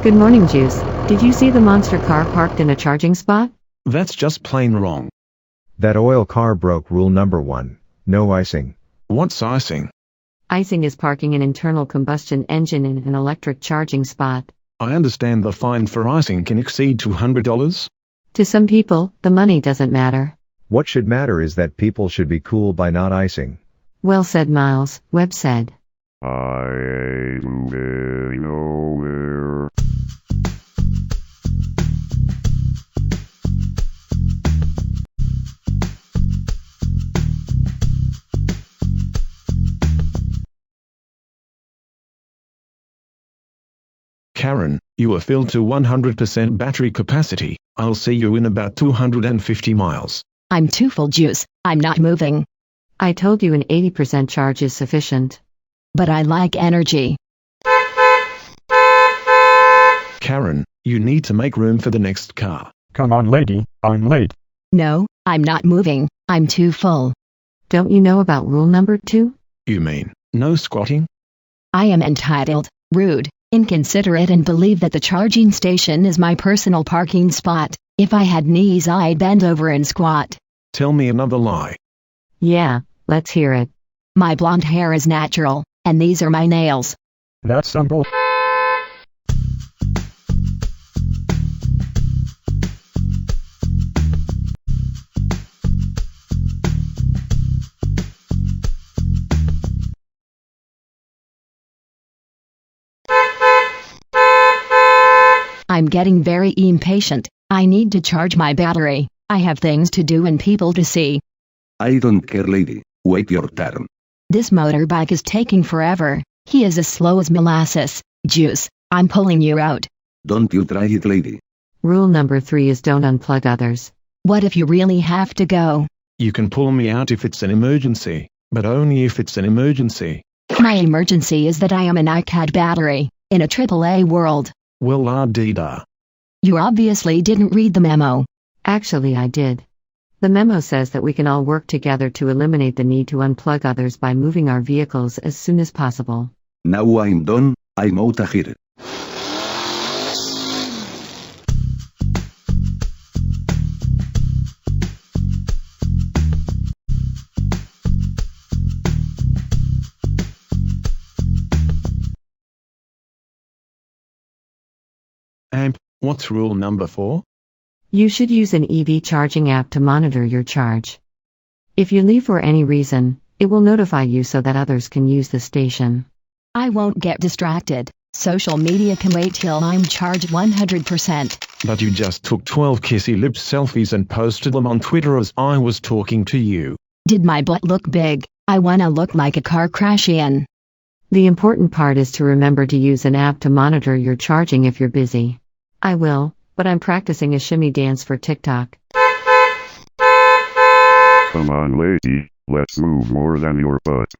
Good morning, Juice. Did you see the monster car parked in a charging spot? That's just plain wrong. That oil car broke rule number 1. No icing. What's icing? Icing is parking an internal combustion engine in an electric charging spot. I understand the fine for icing can exceed $200. To some people, the money doesn't matter. What should matter is that people should be cool by not icing. Well said, Miles, Webb said. I ain't going nowhere. Karen, you are filled to 100% battery capacity. I'll see you in about 250 miles. I'm too full, Juice. I'm not moving. I told you an 80% charge is sufficient. But I like energy. Karen, you need to make room for the next car. Come on, lady, I'm late. No, I'm not moving. I'm too full. Don't you know about rule number 2? You mean, no squatting? I am entitled, rude, inconsiderate, and believe that the charging station is my personal parking spot. If I had knees, I'd bend over and squat. Tell me another lie. Yeah, let's hear it. My blonde hair is natural, and these are my nails. That's some bull. I'm getting very impatient. I need to charge my battery. I have things to do and people to see. I don't care, lady. Wait your turn. This motorbike is taking forever. He is as slow as molasses. Juice, I'm pulling you out. Don't you try it, lady. Rule number 3 is don't unplug others. What if you really have to go? You can pull me out if it's an emergency, but only if it's an emergency. My emergency is that I am an iCAD battery, in a AAA world. Well, la-dee-da. You obviously didn't read the memo. Actually, I did. The memo says that we can all work together to eliminate the need to unplug others by moving our vehicles as soon as possible. Now I'm done, I'm out of here. Amp, what's rule number 4? You should use an EV charging app to monitor your charge. If you leave for any reason, it will notify you so that others can use the station. I won't get distracted. Social media can wait till I'm charged 100%. But you just took 12 kissy lip selfies and posted them on Twitter as I was talking to you. Did my butt look big? I wanna look like a car crash in. The important part is to remember to use an app to monitor your charging if you're busy. I will, but I'm practicing a shimmy dance for TikTok. Come on, lady, let's move more than your butt.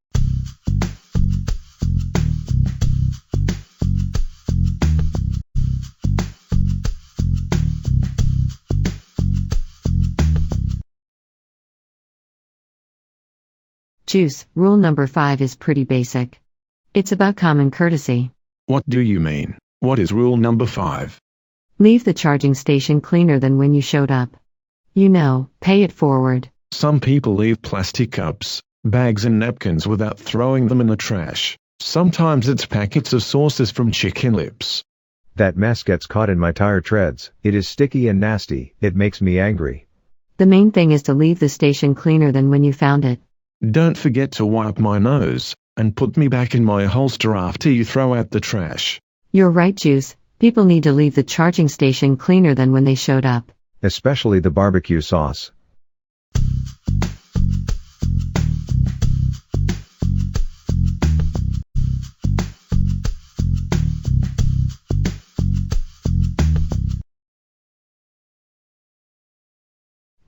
Juice, rule number 5 is pretty basic. It's about common courtesy. What do you mean? What is rule number 5? Leave the charging station cleaner than when you showed up. You know, pay it forward. Some people leave plastic cups, bags and napkins without throwing them in the trash. Sometimes it's packets of sauces from Chicken Lips. That mess gets caught in my tire treads. It is sticky and nasty. It makes me angry. The main thing is to leave the station cleaner than when you found it. Don't forget to wipe my nose, and put me back in my holster after you throw out the trash. You're right, Juice. People need to leave the charging station cleaner than when they showed up. Especially the barbecue sauce.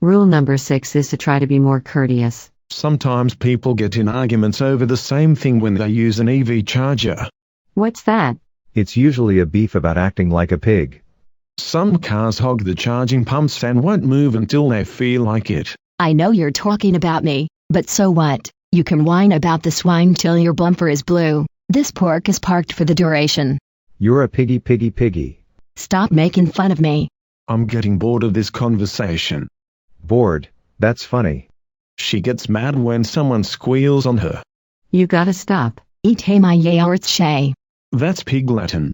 Rule number 6 is to try to be more courteous. Sometimes people get in arguments over the same thing when they use an EV charger. What's that? It's usually a beef about acting like a pig. Some cars hog the charging pumps and won't move until they feel like it. I know you're talking about me, but so what? You can whine about the swine till your bumper is blue. This pork is parked for the duration. You're a piggy. Stop making fun of me. I'm getting bored of this conversation. Bored? That's funny. She gets mad when someone squeals on her. You gotta stop. Eat hey my yaortshay. That's pig Latin.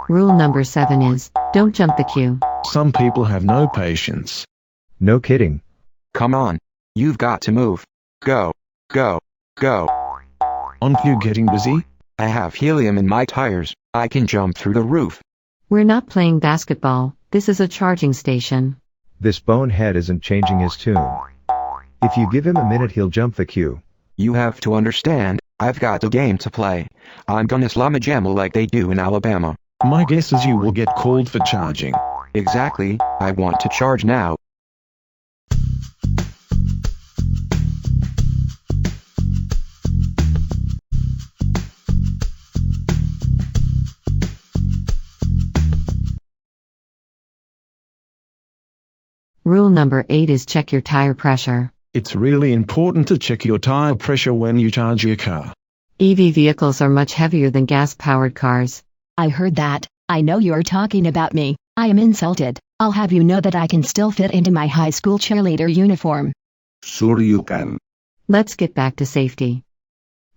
Rule number 7 is, don't jump the queue. Some people have no patience. No kidding. Come on. You've got to move. Go. Go. Go. Aren't you getting busy? I have helium in my tires. I can jump through the roof. We're not playing basketball, this is a charging station. This bonehead isn't changing his tune. If you give him a minute, he'll jump the queue. You have to understand, I've got a game to play. I'm gonna slam a jammer like they do in Alabama. My guess is you will get called for charging. Exactly, I want to charge now. Rule number 8 is check your tire pressure. It's really important to check your tire pressure when you charge your car. EV vehicles are much heavier than gas-powered cars. I heard that. I know you're talking about me. I am insulted. I'll have you know that I can still fit into my high school cheerleader uniform. Sure you can. Let's get back to safety.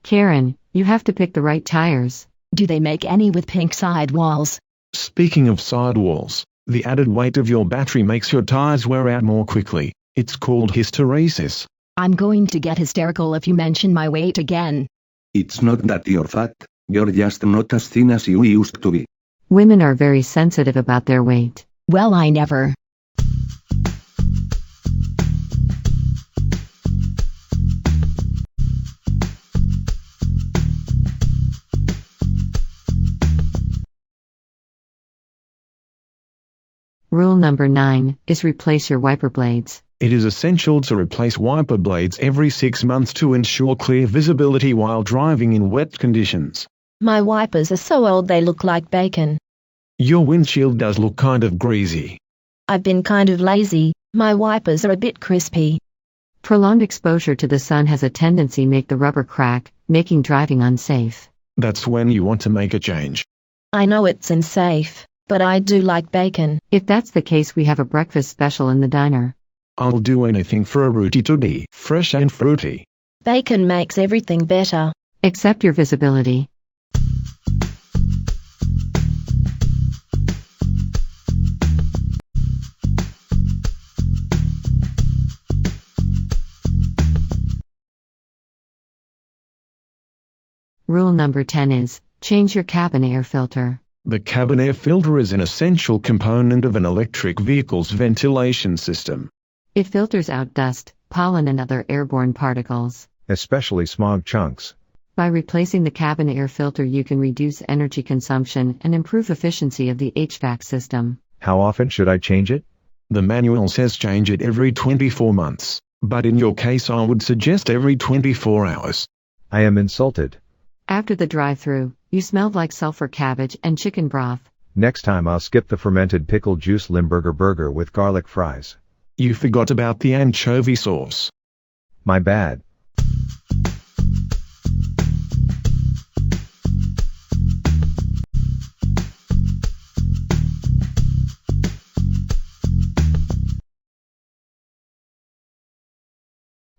Karen, you have to pick the right tires. Do they make any with pink sidewalls? Speaking of sidewalls, the added weight of your battery makes your tires wear out more quickly. It's called hysteresis. I'm going to get hysterical if you mention my weight again. It's not that you're fat, you're just not as thin as you used to be. Women are very sensitive about their weight. Well, I never. Rule number 9 is replace your wiper blades. It is essential to replace wiper blades every 6 months to ensure clear visibility while driving in wet conditions. My wipers are so old they look like bacon. Your windshield does look kind of greasy. I've been kind of lazy. My wipers are a bit crispy. Prolonged exposure to the sun has a tendency to make the rubber crack, making driving unsafe. That's when you want to make a change. I know it's unsafe, but I do like bacon. If that's the case, we have a breakfast special in the diner. I'll do anything for a rooty tooty, fresh and fruity. Bacon makes everything better. Except your visibility. Rule number 10 is, change your cabin air filter. The cabin air filter is an essential component of an electric vehicle's ventilation system. It filters out dust, pollen and other airborne particles. Especially smog chunks. By replacing the cabin air filter, you can reduce energy consumption and improve efficiency of the HVAC system. How often should I change it? The manual says change it every 24 months, but in your case I would suggest every 24 hours. I am insulted. After the drive-through, you smelled like sulfur cabbage and chicken broth. Next time I'll skip the fermented pickle juice Limburger burger with garlic fries. You forgot about the anchovy sauce. My bad.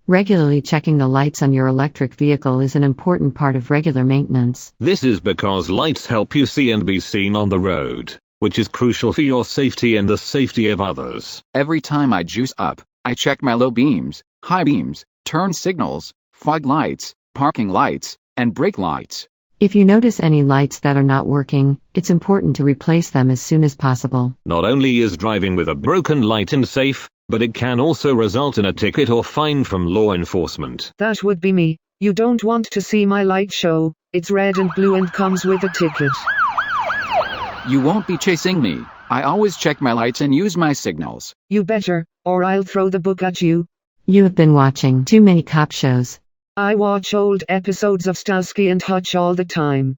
Regularly checking the lights on your electric vehicle is an important part of regular maintenance. This is because lights help you see and be seen on the road, which is crucial for your safety and the safety of others. Every time I juice up, I check my low beams, high beams, turn signals, fog lights, parking lights, and brake lights. If you notice any lights that are not working, it's important to replace them as soon as possible. Not only is driving with a broken light unsafe, but it can also result in a ticket or fine from law enforcement. That would be me. You don't want to see my light show. It's red and blue and comes with a ticket. You won't be chasing me. I always check my lights and use my signals. You better, or I'll throw the book at you. You have been watching too many cop shows. I watch old episodes of Starsky and Hutch all the time.